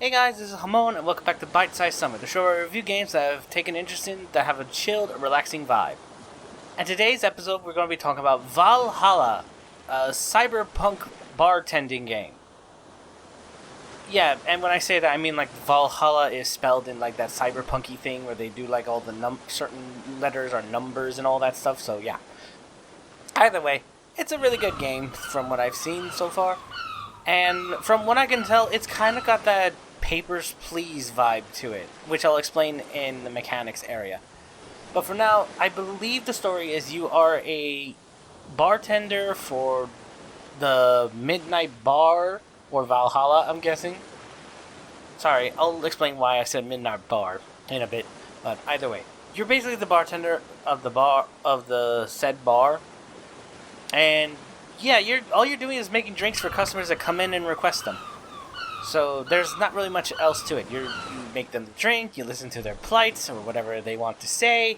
Hey guys, this is Hamon, and welcome back to Bite-Size Summer, the show where I review games that I've taken interest in that have a chilled, relaxing vibe. And today's episode, we're going to be talking about Va11-Hall-A, a cyberpunk bartending game. Yeah, and when I say that, I mean like Valhalla is spelled in like that cyberpunky thing where they do like all the certain letters or numbers and all that stuff, so yeah. Either way, it's a really good game from what I've seen so far. And from what I can tell, it's kind of got that Papers, Please vibe to it, which I'll explain in the mechanics area. But for now, I believe the story is you are a bartender for the Midnight Bar, or Valhalla, I'm guessing. Sorry, I'll explain why I said Midnight Bar in a bit, but either way. You're basically the bartender of the said bar, and yeah, all you're doing is making drinks for customers that come in and request them. So there's not really much else to it. You make them the drink, you listen to their plights or whatever they want to say,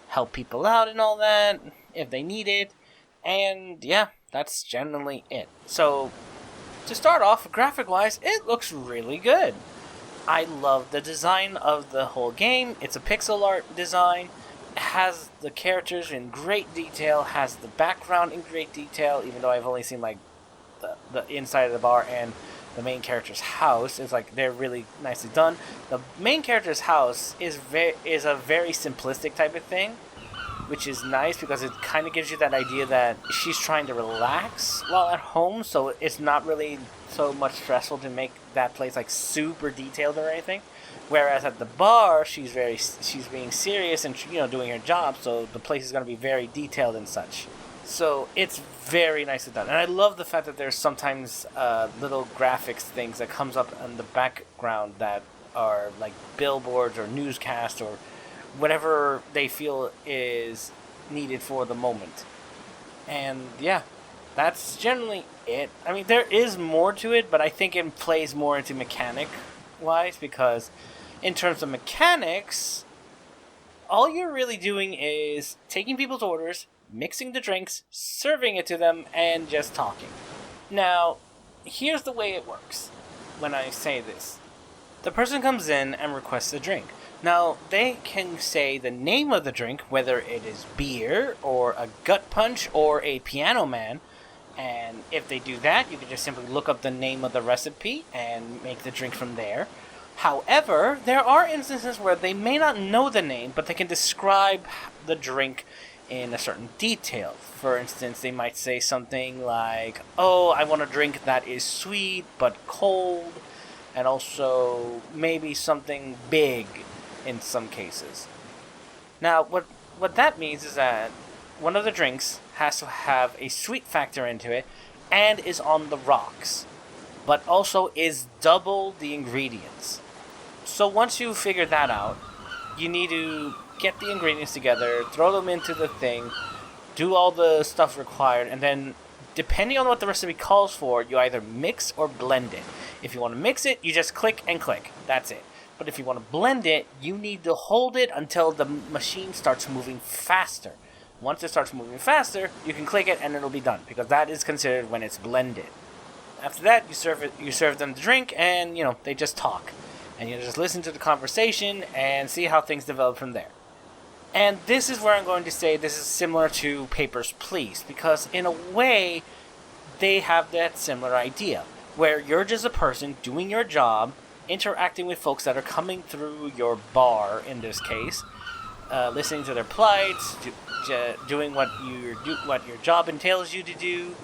help people out and all that if they need it, and yeah, that's generally it. So to start off, graphic-wise, it looks really good. I love the design of the whole game. It's a pixel art design. It has the characters in great detail, has the background in great detail, even though I've only seen like the inside of the bar and the main character's house. It's like they're really nicely done. The main character's house is a very simplistic type of thing, which is nice because it kind of gives you that idea that she's trying to relax while at home, so it's not really so much stressful to make that place like super detailed or anything. Whereas at the bar, she's being serious and doing her job, so the place is going to be very detailed and such. So it's very nicely done, and I love the fact that there's sometimes little graphics things that comes up in the background that are like billboards or newscasts or whatever they feel is needed for the moment. And yeah, that's generally it. I mean, there is more to it, but I think it plays more into mechanic-wise, because in terms of mechanics, all you're really doing is taking people's orders, mixing the drinks, serving it to them, and just talking. Now, here's the way it works when I say this. The person comes in and requests a drink. Now, they can say the name of the drink, whether it is beer, or a gut punch, or a piano man, and if they do that, you can just simply look up the name of the recipe and make the drink from there. However, there are instances where they may not know the name, but they can describe the drink in a certain detail. For instance, they might say something like, "Oh, I want a drink that is sweet but cold," and also maybe something big in some cases. Now, what that means is that one of the drinks has to have a sweet factor into it and is on the rocks, but also is double the ingredients. So once you figure that out, you need to get the ingredients together, throw them into the thing, do all the stuff required, and then depending on what the recipe calls for, you either mix or blend it. If you want to mix it, you just click and click. That's it. But if you want to blend it, you need to hold it until the machine starts moving faster. Once it starts moving faster, you can click it and it'll be done, because that is considered when it's blended. After that, you serve them the drink, and they just talk. And you just listen to the conversation and see how things develop from there. And this is where I'm going to say this is similar to Papers, Please, because in a way, they have that similar idea, where you're just a person doing your job, interacting with folks that are coming through your bar, in this case, listening to their plights, doing what your job entails you to do,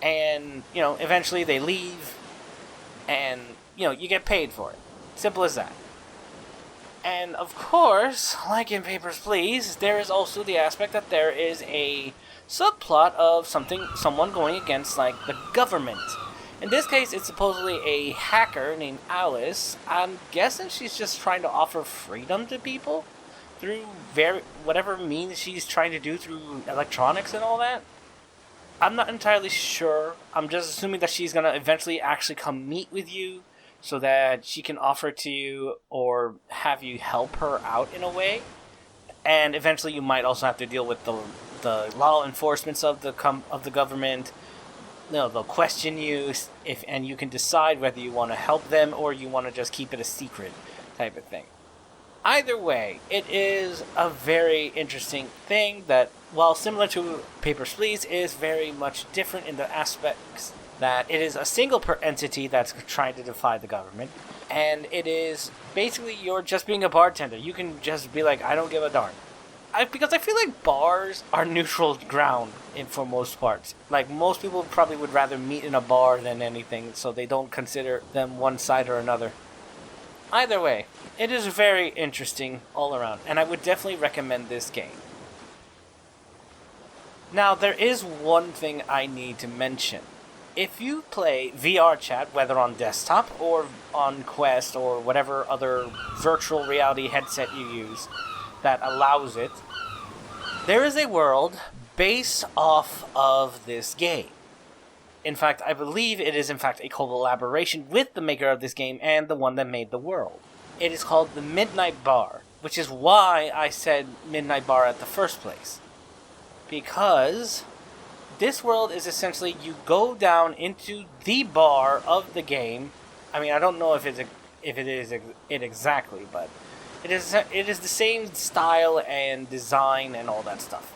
and eventually they leave, and you get paid for it. Simple as that. And of course, like in Papers, Please, there is also the aspect that there is a subplot of someone going against like the government. In this case, it's supposedly a hacker named Alice. I'm guessing she's just trying to offer freedom to people through whatever means she's trying to do through electronics and all that. I'm not entirely sure. I'm just assuming that she's going to eventually actually come meet with you so that she can offer to you or have you help her out in a way. And eventually you might also have to deal with the law enforcement of the government they'll question you and you can decide whether you want to help them or you want to just keep it a secret type of thing. Either way, it is a very interesting thing that, while similar to Papers, Please, is very much different in the aspects that it is a single entity that's trying to defy the government, and it is basically you're just being a bartender. You can just be like, I don't give a darn. Because I feel like bars are neutral ground for most parts. Like, most people probably would rather meet in a bar than anything, so they don't consider them one side or another. Either way, it is very interesting all around, and I would definitely recommend this game. Now, there is one thing I need to mention. If you play VR chat, whether on desktop or on Quest or whatever other virtual reality headset you use that allows it, there is a world based off of this game. In fact, I believe it is in fact a collaboration with the maker of this game and the one that made the world. It is called the Midnight Bar, which is why I said Midnight Bar at the first place. Because this world is essentially you go down into the bar of the game. I mean, I don't know if it is exactly, but it is the same style and design and all that stuff.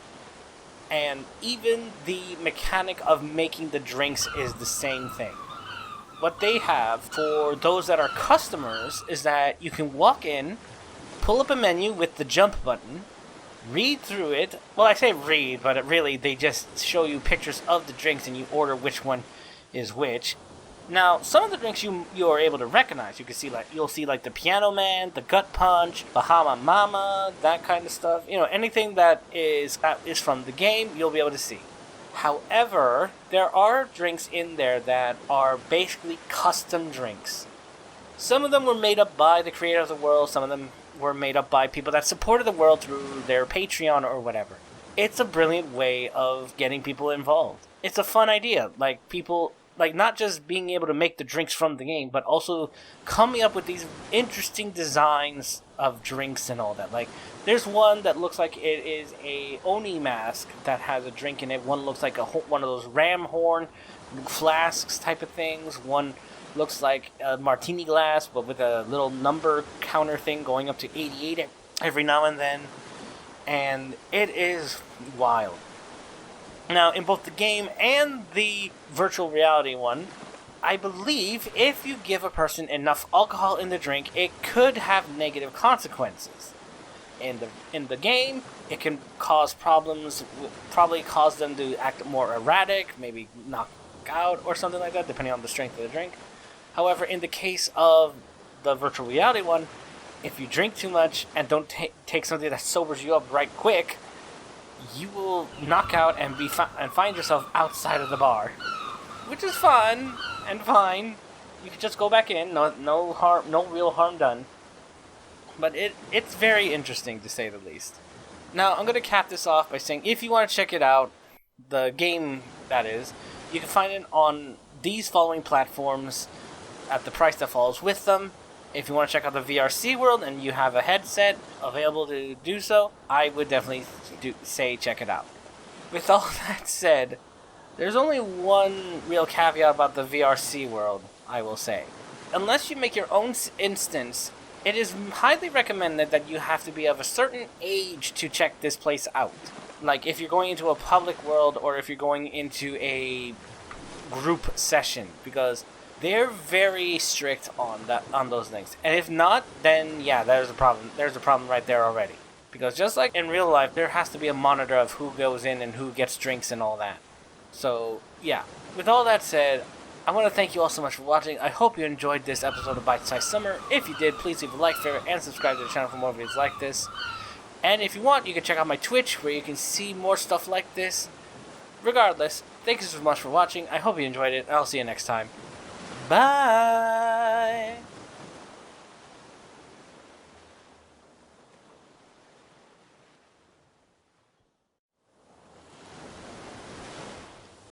And even the mechanic of making the drinks is the same thing. What they have for those that are customers is that you can walk in, pull up a menu with the jump button, read through it. Well, I say read, but they just show you pictures of the drinks and you order which one is which. Now, some of the drinks you are able to recognize. You can see you'll see the Piano Man, the Gut Punch, Bahama Mama, that kind of stuff. Anything that is from the game, you'll be able to see. However, there are drinks in there that are basically custom drinks. Some of them were made up by the creator of the world. Some of them were made up by people that supported the world through their Patreon or whatever. It's a brilliant way of getting people involved. It's a fun idea. People not just being able to make the drinks from the game, but also coming up with these interesting designs of drinks and all that. There's one that looks like it is a Oni mask that has a drink in it. One looks like one of those ram horn flasks type of things. One looks like a martini glass, but with a little number counter thing going up to 88 every now and then. And it is wild. Now, in both the game and the virtual reality one, I believe if you give a person enough alcohol in the drink, it could have negative consequences. In the game, it can cause problems, probably cause them to act more erratic, maybe knock out or something like that, depending on the strength of the drink. However, in the case of the virtual reality one, if you drink too much and don't take something that sobers you up right quick, you will knock out and find yourself outside of the bar, which is fun and fine. You can just go back in, no harm, no real harm done. But it's very interesting, to say the least. Now, I'm going to cap this off by saying, if you want to check it out, the game, that is, you can find it on these following platforms at the price that falls with them. If you want to check out the VRC world and you have a headset available to do so, I would definitely say check it out. With all that said, there's only one real caveat about the VRC world, I will say. Unless you make your own instance, it is highly recommended that you have to be of a certain age to check this place out. If you're going into a public world or if you're going into a group session, because they're very strict on those things. And if not, then yeah, there's a problem. There's a problem right there already. Because just like in real life, there has to be a monitor of who goes in and who gets drinks and all that. So yeah, with all that said, I want to thank you all so much for watching. I hope you enjoyed this episode of Bite-Sized Summer. If you did, please leave a like, favorite, and subscribe to the channel for more videos like this. And if you want, you can check out my Twitch, where you can see more stuff like this. Regardless, thank you so much for watching. I hope you enjoyed it, and I'll see you next time. Bye!